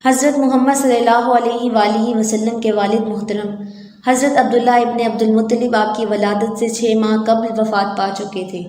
حضرت محمد صلی اللہ علیہ وآلہ وسلم کے والد محترم حضرت عبداللہ ابن عبد المطلب آپ کی ولادت سے 6 ماہ قبل وفات پا چکے تھے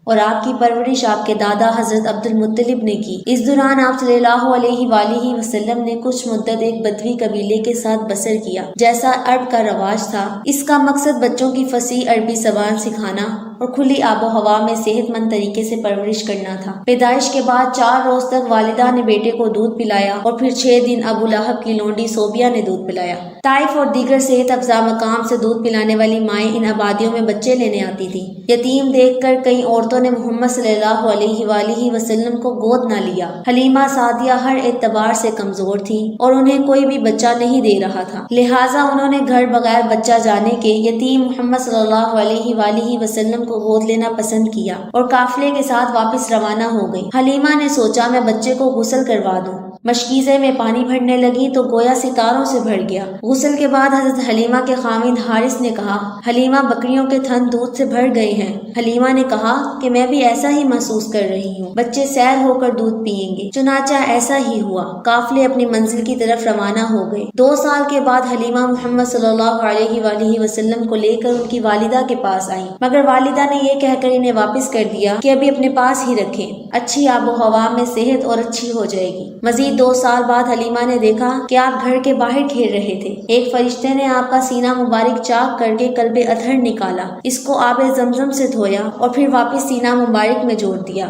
اور آپ کی پرورش آپ کے دادا حضرت عبد المطلب نے کی۔ اس دوران آپ صلی اللہ علیہ وآلہ وسلم نے کچھ مدت ایک بدوی قبیلے کے ساتھ بسر کیا جیسا عرب کا رواج تھا۔ اس کا مقصد بچوں کی فصیح عربی زبان سکھانا اور کھلی آب و ہوا میں صحت مند طریقے سے پرورش کرنا تھا۔ پیدائش کے بعد 4 روز تک والدہ نے بیٹے کو دودھ پلایا اور پھر 6 دن ابو لہب کی لونڈی صوبیہ نے دودھ پلایا۔ طائف اور دیگر صحت افزا مقام سے دودھ پلانے والی مائیں ان آبادیوں میں بچے لینے آتی تھیں۔ یتیم دیکھ کر کئی عورتوں نے محمد صلی اللہ علیہ وآلہ وسلم کو گود نہ لیا۔ حلیمہ سعدیہ ہر اعتبار سے کمزور تھی اور انہیں کوئی بھی بچہ نہیں دے رہا تھا، لہٰذا انہوں نے گھر بغیر بچہ جانے کے یتیم محمد صلی اللہ علیہ وآلہ وسلم کو گود لینا پسند کیا اور قافلے کے ساتھ واپس روانہ ہو گئی۔ حلیمہ نے سوچا میں بچے کو غسل کروا دوں۔ مشکیزے میں پانی بھرنے لگی تو گویا ستاروں سے بھر گیا۔ غسل کے بعد حضرت حلیمہ کے خاوند حارث نے کہا، حلیمہ بکریوں کے تھن دودھ سے بھر گئے ہیں۔ حلیمہ نے کہا کہ میں بھی ایسا ہی محسوس کر رہی ہوں، بچے سیر ہو کر دودھ پئیں گے۔ چنانچہ ایسا ہی ہوا، قافلے اپنی منزل کی طرف روانہ ہو گئے۔ 2 سال کے بعد حلیمہ محمد صلی اللہ علیہ وآلہ وسلم کو لے کر ان کی والدہ کے پاس آئیں، مگر والدہ نے یہ کہہ کر انہیں واپس کر دیا کہ ابھی اپنے پاس ہی رکھیں، اچھی آب و ہوا میں صحت اور اچھی ہو جائے گی۔ مزید 2 سال بعد حلیمہ نے دیکھا کہ آپ گھر کے باہر کھیل رہے تھے۔ ایک فرشتے نے آپ کا سینہ مبارک چاک کر کے قلب اطہر نکالا، اس کو آب زمزم سے دھویا اور پھر واپس سینہ مبارک میں جوڑ دیا۔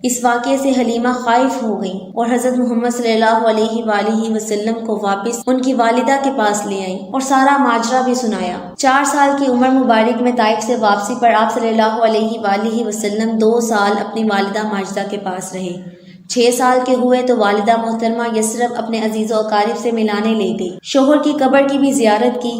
اس واقعے سے حلیمہ خائف ہو گئیں اور حضرت محمد صلی اللہ علیہ وآلہ وسلم کو واپس ان کی والدہ کے پاس لے آئیں اور سارا ماجرا بھی سنایا۔ 4 سال کی عمر مبارک میں طائف سے واپسی پر آپ صلی اللہ علیہ وآلہ وسلم 2 سال اپنی والدہ ماجدہ کے پاس رہے۔ 6 سال کے ہوئے تو والدہ محترمہ یثرب اپنے عزیز و اقارب سے ملانے لے گئی۔ شوہر کی قبر کی بھی زیارت کی۔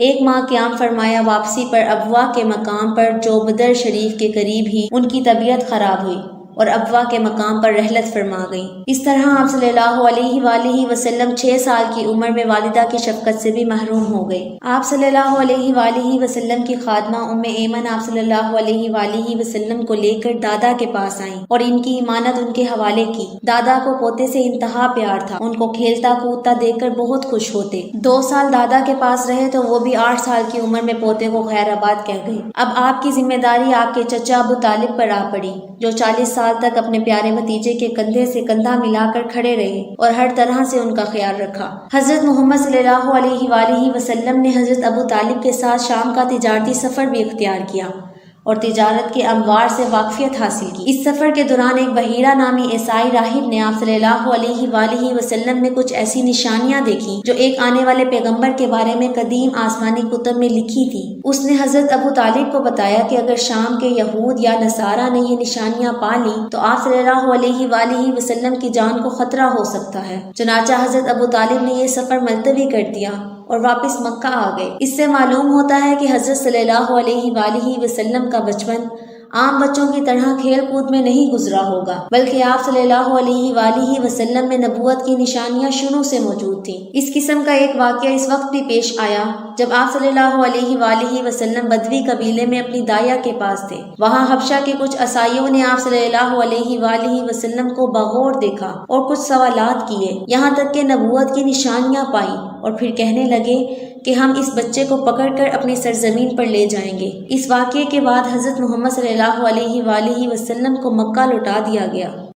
1 ماہ قیام فرمایا۔ واپسی پر ابوا کے مقام پر جو بدر شریف کے قریب ہی ان کی طبیعت خراب ہوئی اور ابوا کے مقام پر رحلت فرما گئی۔ اس طرح آپ صلی اللہ علیہ وآلہ وسلم 6 سال کی عمر میں والدہ کی شفقت سے بھی محروم ہو گئے۔ آپ صلی اللہ علیہ وآلہ وسلم کی خادمہ ام ایمن آپ صلی اللہ علیہ وآلہ وسلم کو لے کر دادا کے پاس آئیں اور ان کی امانت ان کے حوالے کی۔ دادا کو پوتے سے انتہا پیار تھا، ان کو کھیلتا کودتا دیکھ کر بہت خوش ہوتے۔ 2 سال دادا کے پاس رہے تو وہ بھی 8 سال کی عمر میں پوتے کو خیر آباد کہہ گئی۔ اب آپ کی ذمہ داری آپ کے چچا ابو طالب پر آ پڑی، جو 40 سال تک اپنے پیارے بھتیجے کے کندھے سے کندھا ملا کر کھڑے رہے اور ہر طرح سے ان کا خیال رکھا۔ حضرت محمد صلی اللہ علیہ وآلہ وسلم نے حضرت ابو طالب کے ساتھ شام کا تجارتی سفر بھی اختیار کیا اور تجارت کے انوار سے واقفیت حاصل کی۔ اس سفر کے دوران ایک بحیرہ نامی عیسائی راہب نے آپ صلی اللہ علیہ وآلہ وسلم میں کچھ ایسی نشانیاں دیکھی جو ایک آنے والے پیغمبر کے بارے میں قدیم آسمانی کتب میں لکھی تھی۔ اس نے حضرت ابو طالب کو بتایا کہ اگر شام کے یہود یا نصارہ نے یہ نشانیاں پا لی تو آپ صلی اللہ علیہ وآلہ وسلم کی جان کو خطرہ ہو سکتا ہے۔ چنانچہ حضرت ابو طالب نے یہ سفر ملتوی کر دیا اور واپس مکہ آ گئے۔ اس سے معلوم ہوتا ہے کہ حضرت صلی اللہ علیہ وآلہ وسلم کا بچپن عام بچوں کی طرح کھیل کود میں نہیں گزرا ہوگا، بلکہ آپ صلی اللہ علیہ وآلہ وسلم میں نبوت کی نشانیاں شروع سے موجود تھیں۔ اس قسم کا ایک واقعہ اس وقت بھی پیش آیا جب آپ صلی اللہ علیہ وآلہ وسلم بدوی قبیلے میں اپنی دایا کے پاس تھے۔ وہاں حبشہ کے کچھ عیسائیوں نے آپ صلی اللہ علیہ وآلہ وسلم کو بغور دیکھا اور کچھ سوالات کیے، یہاں تک کہ نبوت کی نشانیاں پائیں اور پھر کہنے لگے کہ ہم اس بچے کو پکڑ کر اپنی سرزمین پر لے جائیں گے۔ اس واقعے کے بعد حضرت محمد صلی اللہ علیہ وآلہ وسلم کو مکہ لوٹا دیا گیا۔